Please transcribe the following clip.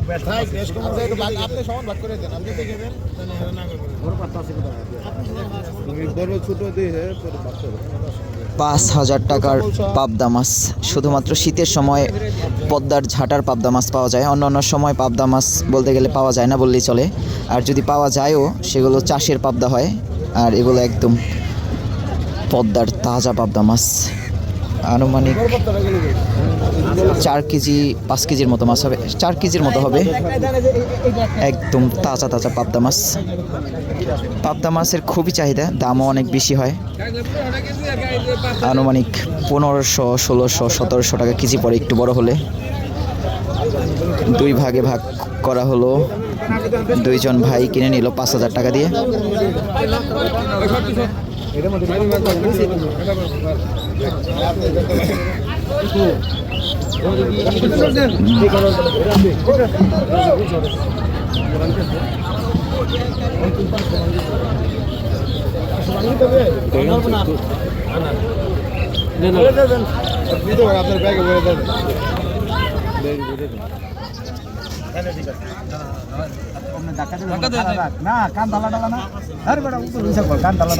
আপনি সমান ভাগ করে দেন, আপনি দেখে দেন। বড় ছোট দিয়ে 5,000 টাকার পাবদা মাছ। শুধুমাত্র শীতের সময় পদ্মার ঝাটার পাবদা মাছ পাওয়া যায়, অন্য অন্য সময় পাবদা মাছ বলতে গেলে পাওয়া যায় না বললেই চলে। আর যদি পাওয়া যায়ও সেগুলো চাষের পাবদা হয়, আর এগুলো একদম পদ্মার তাজা পাবদা মাছ। আনুমানিক 4 কেজি 5 কেজির মতো মাছ হবে, 4 কেজির মতো হবে। একদম তাজা তাজা পাবদা মাছ। পাবদা মাছের খুবই চাহিদা, দামও অনেক বেশি হয়। আনুমানিক 1500, 1600, 1700 টাকা কেজি পড়ে একটু বড় হলে। 2 ভাগে ভাগ করা হলো, 2 জন ভাই কিনে নিল 5,000 টাকা দিয়ে। আপনার ব্যাগে বলে দেবেন। না কান ডালা না, আরে বেটা কান ডালা